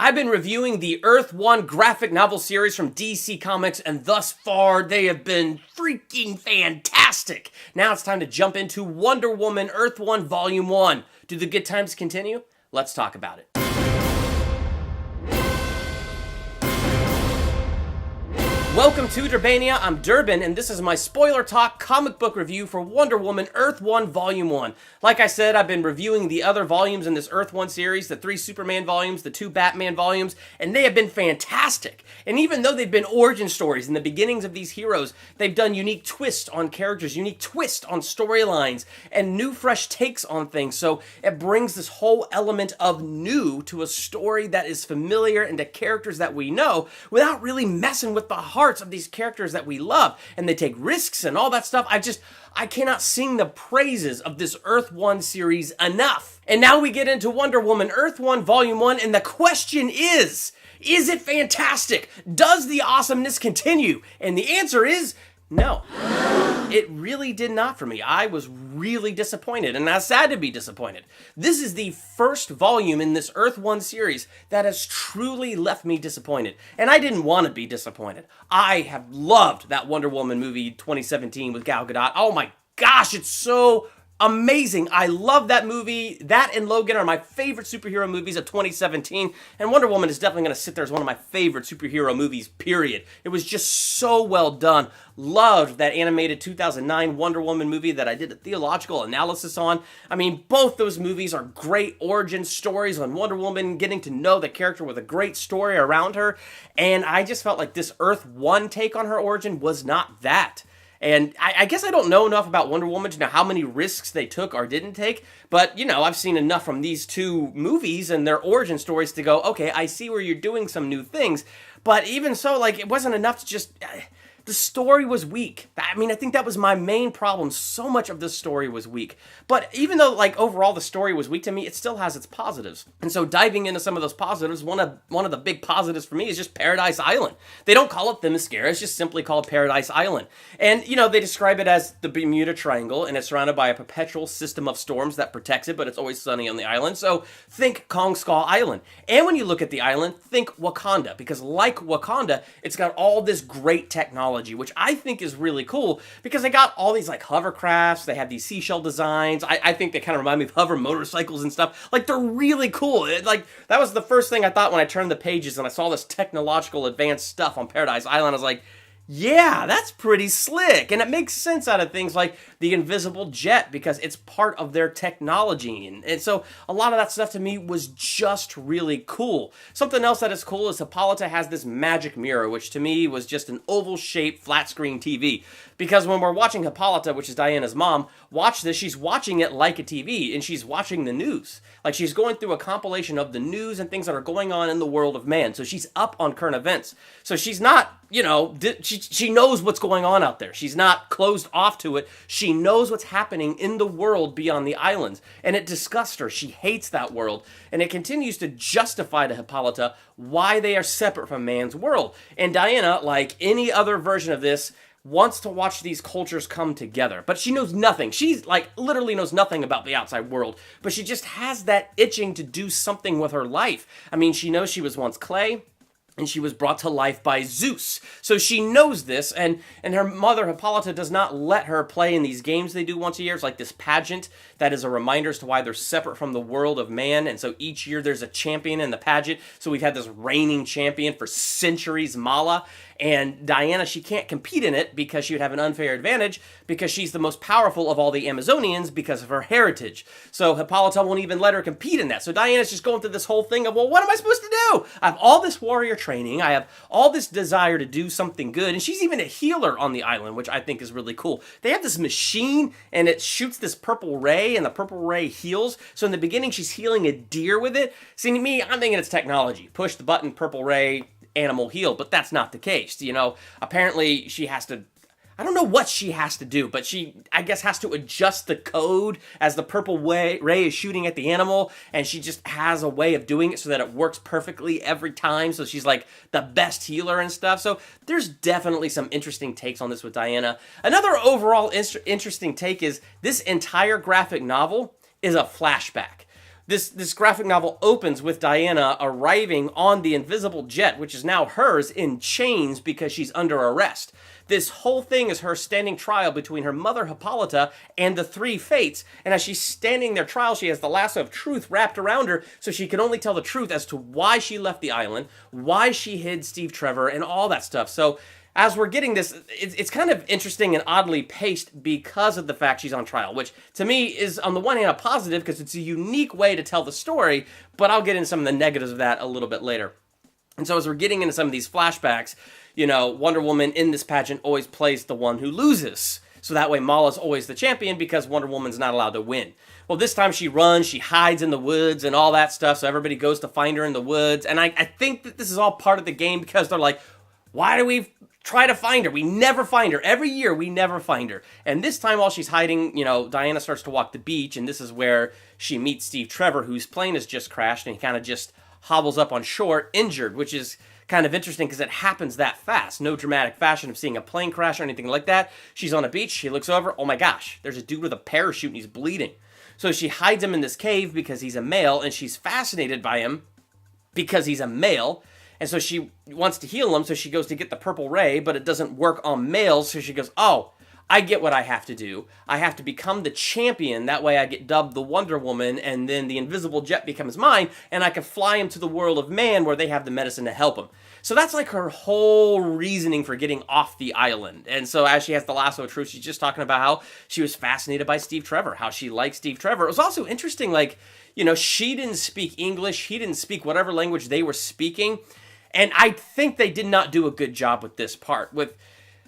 I've been reviewing the Earth 1 graphic novel series from DC Comics, and thus far, they have been freaking fantastic. Now it's time to jump into Wonder Woman Earth 1 Volume 1. Do the good times continue? Let's talk about it. Welcome to Durbania, I'm Durbin, and this is my spoiler talk comic book review for Wonder Woman Earth 1 Volume 1. Like I said, I've been reviewing the other volumes in this Earth 1 series, the 3 Superman volumes, the 2 Batman volumes, and they have been fantastic. And even though they've been origin stories in the beginnings of these heroes, they've done unique twists on characters, unique twists on storylines, and new fresh takes on things. So it brings this whole element of new to a story that is familiar and to characters that we know without really messing with the hearts of these characters that we love, and they take risks and all that stuff. I cannot sing the praises of this Earth 1 series enough. And now we get into Wonder Woman Earth 1 Volume 1, and the question is it fantastic? Does the awesomeness continue? And the answer is no. It really did not for me. I was really disappointed, and I'm sad to be disappointed. This is the first volume in this Earth 1 series that has truly left me disappointed. And I didn't want to be disappointed. I have loved that Wonder Woman movie 2017 with Gal Gadot. Oh my gosh, it's so amazing. I love that movie. That and Logan are my favorite superhero movies of 2017. And Wonder Woman is definitely going to sit there as one of my favorite superhero movies, period. It was just so well done. Loved that animated 2009 Wonder Woman movie that I did a theological analysis on. I mean, both those movies are great origin stories on Wonder Woman, getting to know the character with a great story around her. And I just felt like this Earth 1 take on her origin was not that. And I guess I don't know enough about Wonder Woman to know how many risks they took or didn't take, but, you know, I've seen enough from these two movies and their origin stories to go, okay, I see where you're doing some new things, but even so, like, it wasn't enough to just... The story was weak. I mean, I think that was my main problem. So much of this story was weak. But even though, like, overall the story was weak to me, it still has its positives. And so diving into some of those positives, one of the big positives for me is just Paradise Island. They don't call it Themyscira, it's just simply called Paradise Island. And, you know, they describe it as the Bermuda Triangle, and it's surrounded by a perpetual system of storms that protects it, but it's always sunny on the island. So think Kong Skull Island. And when you look at the island, think Wakanda, because like Wakanda, it's got all this great technology, which I think is really cool because they got all these like hovercrafts, they have these seashell designs. I think they kind of remind me of hover motorcycles and stuff. Like, they're really cool. That was the first thing I thought when I turned the pages and I saw this technological advanced stuff on Paradise Island. I was like, yeah, that's pretty slick. And it makes sense out of things like the invisible jet because it's part of their technology. And so a lot of that stuff to me was just really cool. Something else that is cool is Hippolyta has this magic mirror, which to me was just an oval-shaped flat-screen TV. Because when we're watching Hippolyta, which is Diana's mom, watch this, she's watching it like a TV, and she's watching the news. Like, she's going through a compilation of the news and things that are going on in the world of man. So she's up on current events. So she's not, you know, she knows what's going on out there. She's not closed off to it. She knows what's happening in the world beyond the islands. And it disgusts her. She hates that world. And it continues to justify to Hippolyta why they are separate from man's world. And Diana, like any other version of this, wants to watch these cultures come together. But she knows nothing. She's, like, literally knows nothing about the outside world. But she just has that itching to do something with her life. I mean, she knows she was once clay, and she was brought to life by Zeus. So she knows this, and her mother, Hippolyta, does not let her play in these games they do once a year. It's like this pageant that is a reminder as to why they're separate from the world of man, and so each year there's a champion in the pageant. So we've had this reigning champion for centuries, Mala, and Diana, she can't compete in it because she would have an unfair advantage because she's the most powerful of all the Amazonians because of her heritage. So Hippolyta won't even let her compete in that. So Diana's just going through this whole thing of, well, what am I supposed to do? I have all this warrior training. I have all this desire to do something good. And she's even a healer on the island, which I think is really cool. They have this machine and it shoots this purple ray and the purple ray heals. So in the beginning, she's healing a deer with it. See, to me, I'm thinking it's technology. Push the button, purple ray, animal heal, but that's not the case. You know, apparently she has to, I don't know what she has to do, but she, I guess, has to adjust the code as the purple ray is shooting at the animal, and she just has a way of doing it so that it works perfectly every time, so she's like the best healer and stuff. So there's definitely some interesting takes on this with Diana. Another overall interesting take is this entire graphic novel is a flashback. This graphic novel opens with Diana arriving on the invisible jet, which is now hers, in chains because she's under arrest. This whole thing is her standing trial between her mother Hippolyta and the three fates, and as she's standing their trial, she has the lasso of truth wrapped around her, so she can only tell the truth as to why she left the island, why she hid Steve Trevor, and all that stuff. So as we're getting this, it's kind of interesting and oddly paced because of the fact she's on trial, which to me is on the one hand a positive because it's a unique way to tell the story, but I'll get into some of the negatives of that a little bit later. And so as we're getting into some of these flashbacks, you know, Wonder Woman in this pageant always plays the one who loses. So that way Mala's always the champion because Wonder Woman's not allowed to win. Well, this time she runs, she hides in the woods and all that stuff, so everybody goes to find her in the woods. And I think that this is all part of the game because they're like, why do we try to find her? We never find her. Every year, we never find her. And this time, while she's hiding, you know, Diana starts to walk the beach, and this is where she meets Steve Trevor, whose plane has just crashed, and he kind of just hobbles up on shore, injured, which is kind of interesting because it happens that fast. No dramatic fashion of seeing a plane crash or anything like that. She's on a beach, she looks over, oh my gosh, there's a dude with a parachute, and he's bleeding. So she hides him in this cave because he's a male, and she's fascinated by him because he's a male. And so she wants to heal him, so she goes to get the purple ray, but it doesn't work on males, so she goes, oh, I get what I have to do. I have to become the champion, that way I get dubbed the Wonder Woman, and then the invisible jet becomes mine, and I can fly him to the world of man where they have the medicine to help him. So that's like her whole reasoning for getting off the island. And so as she has the lasso of truth, she's just talking about how she was fascinated by Steve Trevor, how she liked Steve Trevor. It was also interesting, like, you know, she didn't speak English, he didn't speak whatever language they were speaking. And I think they did not do a good job with this part. With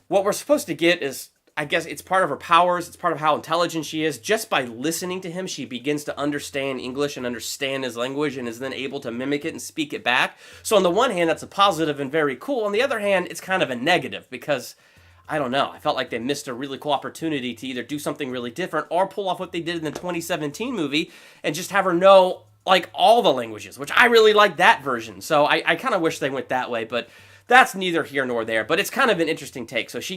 what we're supposed to get is, I guess it's part of her powers, it's part of how intelligent she is. Just by listening to him, she begins to understand English and understand his language and is then able to mimic it and speak it back. So on the one hand, that's a positive and very cool. On the other hand, it's kind of a negative because, I don't know, I felt like they missed a really cool opportunity to either do something really different or pull off what they did in the 2017 movie and just have her know like all the languages, which I really like that version. So I kind of wish they went that way, but that's neither here nor there. But it's kind of an interesting take. So she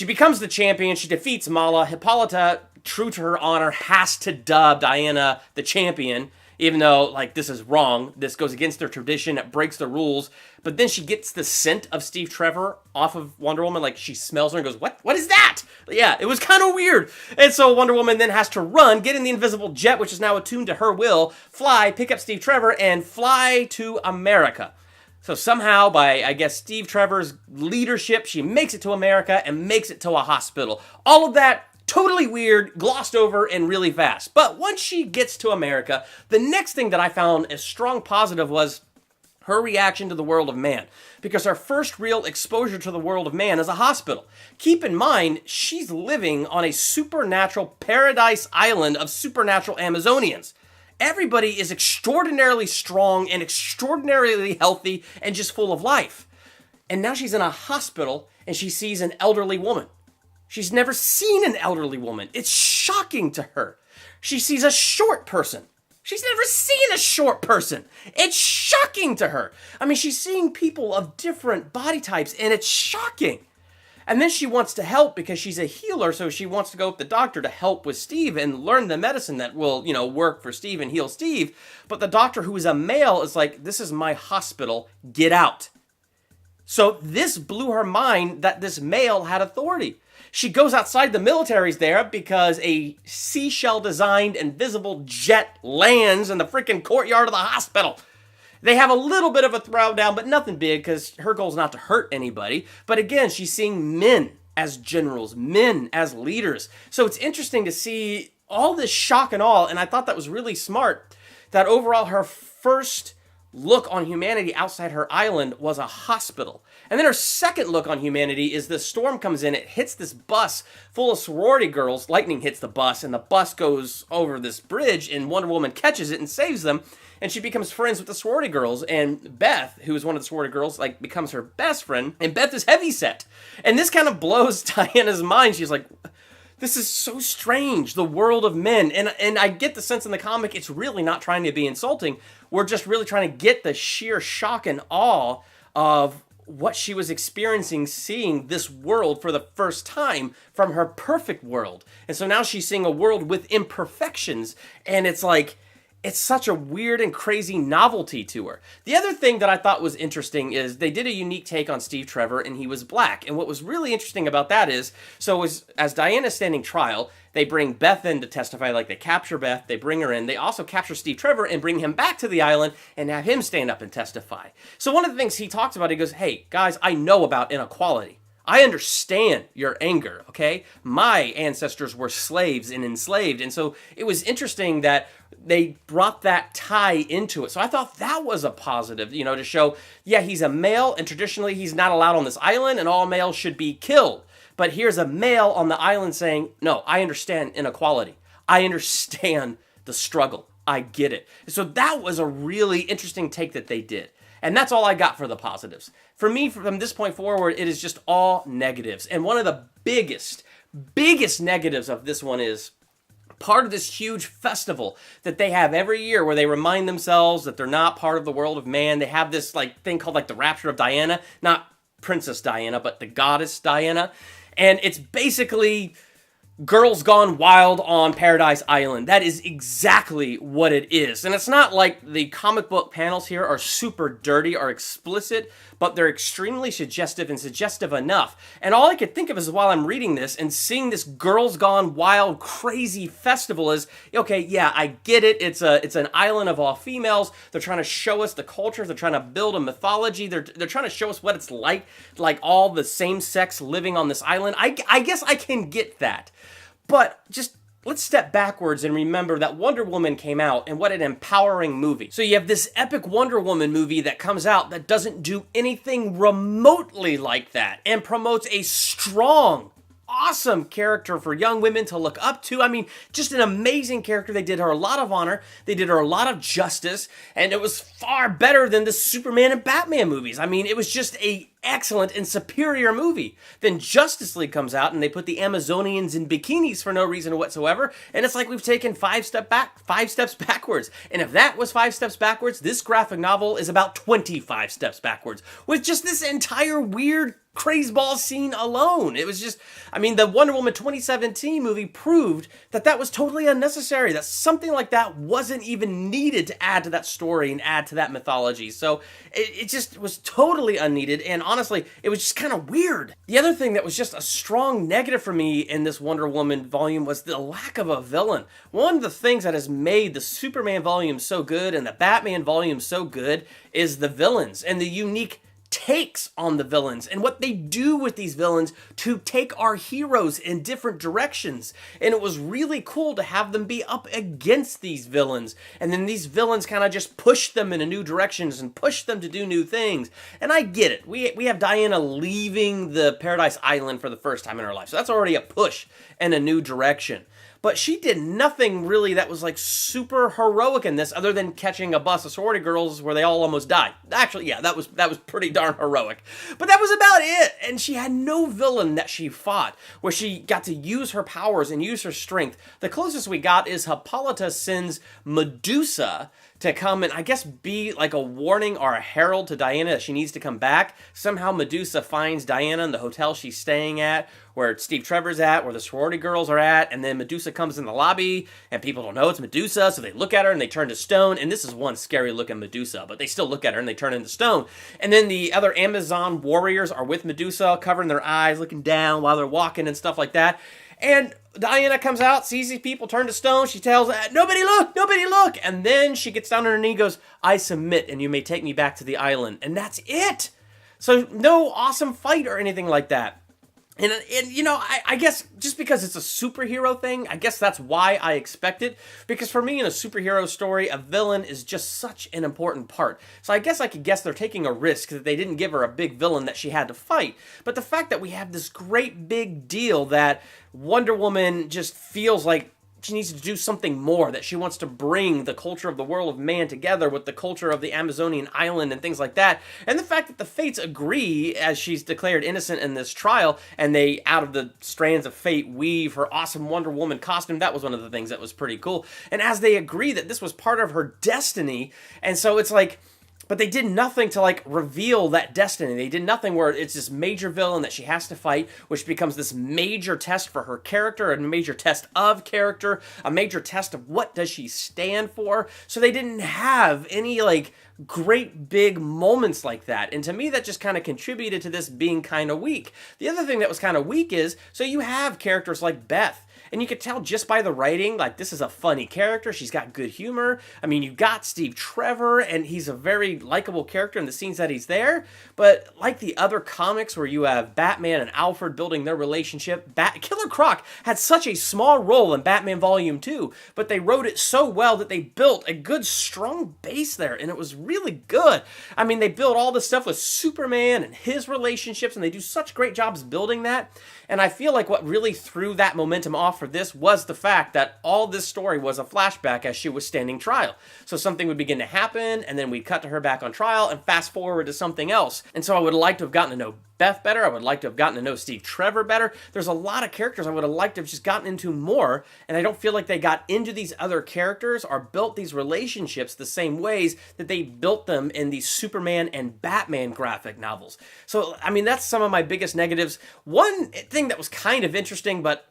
becomes the champion. She defeats Mala. Hippolyta, true to her honor, has to dub Diana the champion, even though, like, this is wrong. This goes against their tradition. It breaks the rules. But then she gets the scent of Steve Trevor off of Wonder Woman. Like, she smells her and goes, what? What is that? Yeah, it was kind of weird. And so Wonder Woman then has to run, get in the invisible jet, which is now attuned to her will, fly, pick up Steve Trevor, and fly to America. So somehow, by, I guess, Steve Trevor's leadership, she makes it to America and makes it to a hospital. All of that totally weird, glossed over, and really fast. But once she gets to America, the next thing that I found a strong positive was her reaction to the world of man. Because our first real exposure to the world of man is a hospital. Keep in mind, she's living on a supernatural paradise island of supernatural Amazonians. Everybody is extraordinarily strong and extraordinarily healthy and just full of life. And now she's in a hospital and she sees an elderly woman. She's never seen an elderly woman. It's shocking to her. She sees a short person. She's never seen a short person. It's shocking to her. I mean, she's seeing people of different body types, and it's shocking. And then she wants to help because she's a healer, so she wants to go with the doctor to help with Steve and learn the medicine that will, you know, work for Steve and heal Steve. But the doctor, who is a male, is like, this is my hospital, get out. So this blew her mind that this male had authority. She goes outside, the military's there because a seashell-designed invisible jet lands in the freaking courtyard of the hospital. They have a little bit of a throwdown, but nothing big because her goal is not to hurt anybody. But again, she's seeing men as generals, men as leaders. So it's interesting to see all this shock and all, and I thought that was really smart, that overall her first look on humanity outside her island was a hospital. And then her second look on humanity is this storm comes in, it hits this bus full of sorority girls, lightning hits the bus, and the bus goes over this bridge, and Wonder Woman catches it and saves them, and she becomes friends with the sorority girls, and Beth, who is one of the sorority girls, like, becomes her best friend, and Beth is heavyset. And this kind of blows Diana's mind. She's like, this is so strange, the world of men. And I get the sense in the comic, it's really not trying to be insulting. We're just really trying to get the sheer shock and awe of what she was experiencing, seeing this world for the first time from her perfect world. And so now she's seeing a world with imperfections. And it's like, it's such a weird and crazy novelty to her. The other thing that I thought was interesting is they did a unique take on Steve Trevor, and he was black. And what was really interesting about that is, as Diana's standing trial, they bring Beth in to testify, like they capture Beth, they bring her in. They also capture Steve Trevor and bring him back to the island and have him stand up and testify. So one of the things he talks about, he goes, hey, guys, I know about inequality. I understand your anger, okay? My ancestors were slaves and enslaved. And so it was interesting that they brought that tie into it. So I thought that was a positive, to show, yeah, he's a male, and traditionally he's not allowed on this island, and all males should be killed. But here's a male on the island saying, no, I understand inequality. I understand the struggle. I get it. So that was a really interesting take that they did. And that's all I got for the positives. For me, from this point forward, it is just all negatives. And one of the biggest negatives of this one is part of this huge festival that they have every year where they remind themselves that they're not part of the world of man. They have this thing called the Rapture of Diana, not Princess Diana, but the goddess Diana. And it's basically Girls Gone Wild on Paradise Island. That is exactly what it is. And it's not like the comic book panels here are super dirty or explicit, but they're extremely suggestive and suggestive enough. And all I could think of is while I'm reading this and seeing this Girls Gone Wild crazy festival is, okay, yeah, I get it. It's an island of all females. They're trying to show us the culture. They're trying to build a mythology. They're trying to show us what it's like all the same sex living on this island. I guess I can get that. But just let's step backwards and remember that Wonder Woman came out, and what an empowering movie. So you have this epic Wonder Woman movie that comes out that doesn't do anything remotely like that and promotes a strong, awesome character for young women to look up to. I mean, just an amazing character. They did her a lot of honor. They did her a lot of justice, and it was far better than the Superman and Batman movies. I mean, it was just a excellent and superior movie. Then Justice League comes out and they put the Amazonians in bikinis for no reason whatsoever, and it's like we've taken 5 steps backwards. And if that was 5 steps backwards, this graphic novel is about 25 steps backwards with just this entire weird crazeball scene alone. It was just, the Wonder Woman 2017 movie proved that was totally unnecessary, that something like that wasn't even needed to add to that story and add to that mythology. So it just was totally unneeded, and honestly, it was just kind of weird. The other thing that was just a strong negative for me in this Wonder Woman volume was the lack of a villain. One of the things that has made the Superman volume so good and the Batman volume so good is the villains and the unique takes on the villains and what they do with these villains to take our heroes in different directions. And it was really cool to have them be up against these villains, and then these villains kind of just push them in new directions and push them to do new things. And I get it. We have Diana leaving the Paradise Island for the first time in her life, so that's already a push in a new direction. But she did nothing really that was super heroic in this, other than catching a bus of sorority girls where they all almost died. Actually, yeah, that was pretty darn heroic. But that was about it. And she had no villain that she fought, where she got to use her powers and use her strength. The closest we got is Hippolyta sends Medusa to come and I guess be like a warning or a herald to Diana that she needs to come back. Somehow Medusa finds Diana in the hotel she's staying at, where Steve Trevor's at, where the sorority girls are at, and then Medusa comes in the lobby, and people don't know it's Medusa, so they look at her and they turn to stone, and this is one scary looking Medusa, but they still look at her and they turn into stone. And then the other Amazon warriors are with Medusa, covering their eyes, looking down while they're walking and stuff like that. And Diana comes out, sees these people turn to stone. She tells, nobody look. And then she gets down on her knee and goes, I submit, and you may take me back to the island. And that's it. So no awesome fight or anything like that. And I guess just because it's a superhero thing, I guess that's why I expect it. Because for me, in a superhero story, a villain is just such an important part. So I guess I could guess they're taking a risk that they didn't give her a big villain that she had to fight. But the fact that we have this great big deal that Wonder Woman just feels like she needs to do something more, that she wants to bring the culture of the world of man together with the culture of the Amazonian island and things like that. And the fact that the fates agree, as she's declared innocent in this trial, and they, out of the strands of fate, weave her awesome Wonder Woman costume. That was one of the things that was pretty cool. And as they agree that this was part of her destiny, and so it's like, but they did nothing to like reveal that destiny. They did nothing where it's this major villain that she has to fight, which becomes this major test for her character, a major test of character, a major test of what does she stand for. So they didn't have any like great big moments like that. And to me, that just kind of contributed to this being kind of weak. The other thing that was kind of weak is, so you have characters like Beth, and you could tell just by the writing, like, this is a funny character. She's got good humor. I mean, you got Steve Trevor, and he's a very likable character in the scenes that he's there. But like the other comics where you have Batman and Alfred building their relationship, Killer Croc had such a small role in Batman Volume 2, but they wrote it so well that they built a good, strong base there, and it was really good. I mean, they built all this stuff with Superman and his relationships, and they do such great jobs building that. And I feel like what really threw that momentum off for this was the fact that all this story was a flashback as she was standing trial. So something would begin to happen, and then we'd cut to her back on trial and fast forward to something else. And so I would have liked to have gotten to know Beth better. I would like to have gotten to know Steve Trevor better. There's a lot of characters I would have liked to have just gotten into more, and I don't feel like they got into these other characters or built these relationships the same ways that they built them in the Superman and Batman graphic novels. So, I mean, that's some of my biggest negatives. One thing that was kind of interesting, but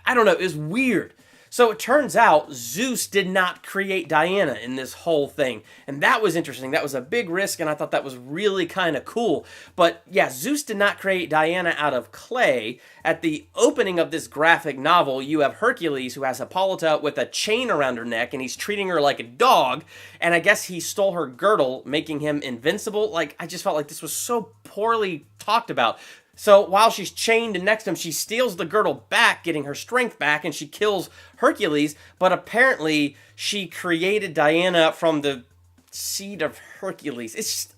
I don't know, it was weird. So it turns out Zeus did not create Diana in this whole thing. And that was interesting. That was a big risk, and I thought that was really kind of cool. But yeah, Zeus did not create Diana out of clay. At the opening of this graphic novel, you have Hercules, who has Hippolyta with a chain around her neck, and he's treating her like a dog. And I guess he stole her girdle, making him invincible. Like, I just felt like this was so poorly talked about. So while she's chained and next to him, she steals the girdle back, getting her strength back, and she kills Hercules. But apparently, she created Diana from the seed of Hercules. It's just,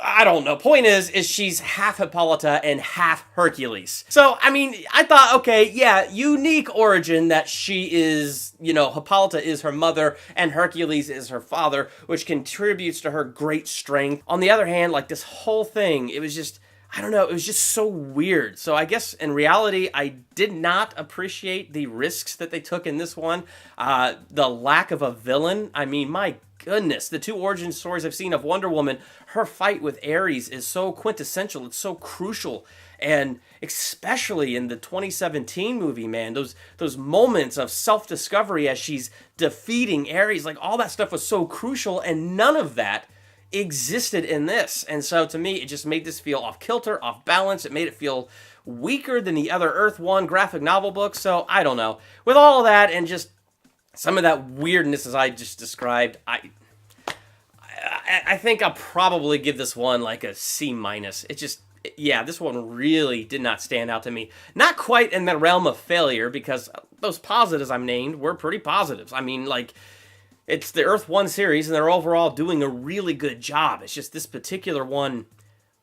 I don't know. Point is she's half Hippolyta and half Hercules. So, I mean, I thought, okay, yeah, unique origin that she is, you know, Hippolyta is her mother and Hercules is her father, which contributes to her great strength. On the other hand, like, this whole thing, it was just, I don't know, it was just so weird. So I guess in reality, I did not appreciate the risks that they took in this one. The lack of a villain. I mean, my goodness, the two origin stories I've seen of Wonder Woman, her fight with Ares is so quintessential. It's so crucial. And especially in the 2017 movie, man, those moments of self-discovery as she's defeating Ares, like all that stuff was so crucial, and none of that existed in this. And so to me, it just made this feel off kilter, off balance. It made it feel weaker than the other Earth 1 graphic novel books. So I don't know. With all of that and just some of that weirdness as I just described, I think I'll probably give this one like a C-. It just, yeah, this one really did not stand out to me. Not quite in the realm of failure, because those positives I'm named were pretty positives. I mean, like, it's the Earth 1 series, and they're overall doing a really good job. It's just this particular one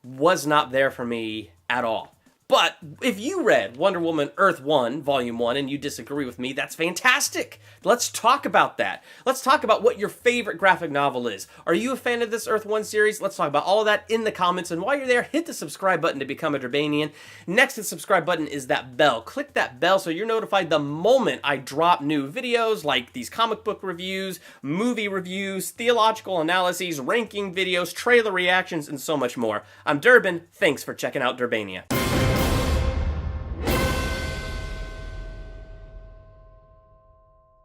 was not there for me at all. But if you read Wonder Woman Earth 1, Volume 1, and you disagree with me, that's fantastic. Let's talk about that. Let's talk about what your favorite graphic novel is. Are you a fan of this Earth 1 series? Let's talk about all of that in the comments. And while you're there, hit the subscribe button to become a Durbanian. Next to the subscribe button is that bell. Click that bell so you're notified the moment I drop new videos like these comic book reviews, movie reviews, theological analyses, ranking videos, trailer reactions, and so much more. I'm Durbin. Thanks for checking out Durbania.